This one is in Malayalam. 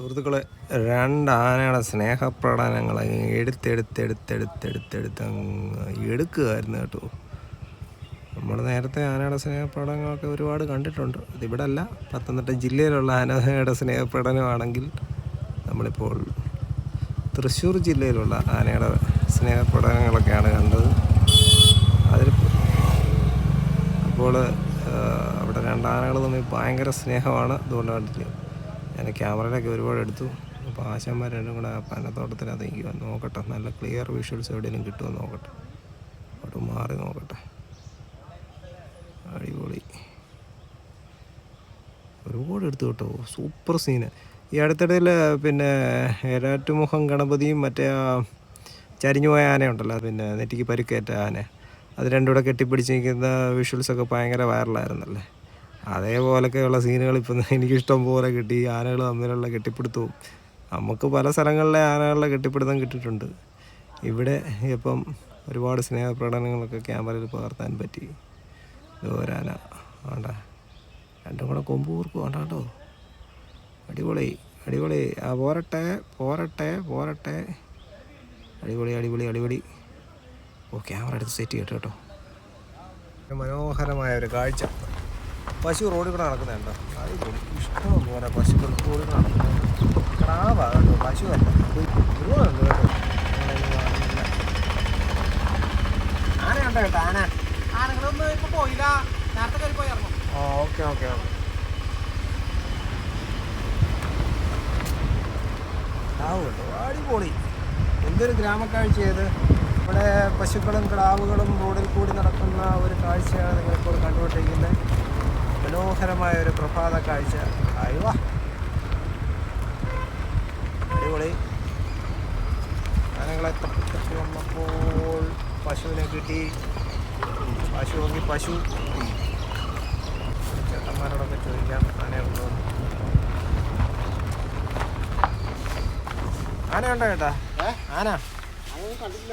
സുഹൃത്തുക്കളെ, രണ്ടാനയുടെ സ്നേഹപ്രകടനങ്ങൾ എടുത്തെടുത്തെടുത്തെടുത്തെടുത്തെടുത്ത് എടുക്കുകയായിരുന്നു കേട്ടോ. നമ്മൾ നേരത്തെ ആനയുടെ സ്നേഹപ്രകടനങ്ങളൊക്കെ ഒരുപാട് കണ്ടിട്ടുണ്ട്. ഇതിവിടെ അല്ല, പത്തനംതിട്ട ജില്ലയിലുള്ള ആനയുടെ സ്നേഹപ്രകടനമാണെങ്കിൽ നമ്മളിപ്പോൾ തൃശ്ശൂർ ജില്ലയിലുള്ള ആനയുടെ സ്നേഹപ്രകടനങ്ങളൊക്കെയാണ് കണ്ടത്. അതിൽ അപ്പോൾ അവിടെ രണ്ടാനകൾ തമ്മിൽ ഭയങ്കര സ്നേഹമാണ്. അതുകൊണ്ട് കണ്ടില്ല, ഞാൻ ക്യാമറയിലൊക്കെ ഒരുപാട് എടുത്തു. അപ്പോൾ ആശാന്മാർ രണ്ടും കൂടെ പനത്തോട്ടത്തിനകത്ത് എനിക്ക് നോക്കട്ടെ, നല്ല ക്ലിയർ വിഷ്വൽസ് എവിടെയെങ്കിലും കിട്ടുമോ നോക്കട്ടെ. അവിടെ മാറി നോക്കട്ടെ. അടിപൊളി, ഒരുപാട് എടുത്തു കേട്ടോ, സൂപ്പർ സീന്. ഈ അടുത്തിടയിൽ പിന്നെ ഏരാറ്റുമുഖം ഗണപതിയും മറ്റേ ചരിഞ്ഞുപോയ ആനയുണ്ടല്ലോ, പിന്നെ നെറ്റിക്ക് പരിക്കേറ്റ ആന, അത് രണ്ടും കൂടെ കെട്ടിപ്പിടിച്ച് നിൽക്കുന്ന വിഷ്വൽസൊക്കെ ഭയങ്കര വൈറലായിരുന്നല്ലേ. അതേപോലൊക്കെയുള്ള സീനുകൾ ഇപ്പം എനിക്കിഷ്ടം പോലെ കിട്ടി. ആനകൾ തമ്മിലുള്ള കെട്ടിപ്പിടുത്തവും നമുക്ക് പല സ്ഥലങ്ങളിലെ ആനകളുടെ കെട്ടിപ്പിടുത്തം കിട്ടിയിട്ടുണ്ട്. ഇവിടെ ഇപ്പം ഒരുപാട് സ്നേഹപ്രകടനങ്ങളൊക്കെ ക്യാമറയിൽ പകർത്താൻ പറ്റി. ഒരാന വേണ്ട, രണ്ടും കൂടെ കൊമ്പ് കൂർക്കും വേണ്ട കേട്ടോ. അടിപൊളി അടിപൊളി. പോരട്ടെ പോരട്ടെ പോരട്ടെ. അടിപൊളി അടിപൊളി അടിപൊളി. ഓ, ക്യാമറ എടുത്ത് സെറ്റ് ചെയ്യട്ടെ കേട്ടോ. മനോഹരമായ ഒരു കാഴ്ച. പശു റോഡിൽ കൂടെ നടക്കുന്നുണ്ടോ? അടിപൊളി. ഇഷ്ടം പോലെ പശുക്കൾ റോഡിൽ കൂടെ നടക്കുന്നുണ്ട്. ക്രാവാ കേട്ടോ, പശുവല്ല. ഒരുപാടുണ്ട് കേട്ടോ. ആനയുണ്ടോ കേട്ടോ? ആനകളൊന്നും ഇപ്പം പോയില്ല, നേരത്തെ കയറി പോയായിരുന്നു. ആ, ഓക്കെ ഓക്കെ ഓക്കെ. ക്രാവുണ്ടോ? അടിപൊളി. എന്തൊരു ഗ്രാമക്കാഴ്ച ചെയ്ത്. ഇവിടെ പശുക്കളും കിടാവുകളും റോഡിൽ കൂടി നടക്കുന്ന ഒരു കാഴ്ചയാണ് നിങ്ങളിപ്പോൾ കണ്ടുകൊണ്ടിരിക്കുന്നത്. മനോഹരമായ ഒരു പ്രഭാത കാഴ്ച. അയ്യോ, അടിപൊളി. ആനകളെ തപ്പി വന്നപ്പോൾ പശുവിനെ കിട്ടി. പശു നോക്കി പശു. ചേട്ടന്മാരോടൊക്കെ ചോദിക്കാം ആനയുണ്ടോ. ആന ഉണ്ടോ ചേട്ടാ? ആന കണ്ടിട്ടില്ല.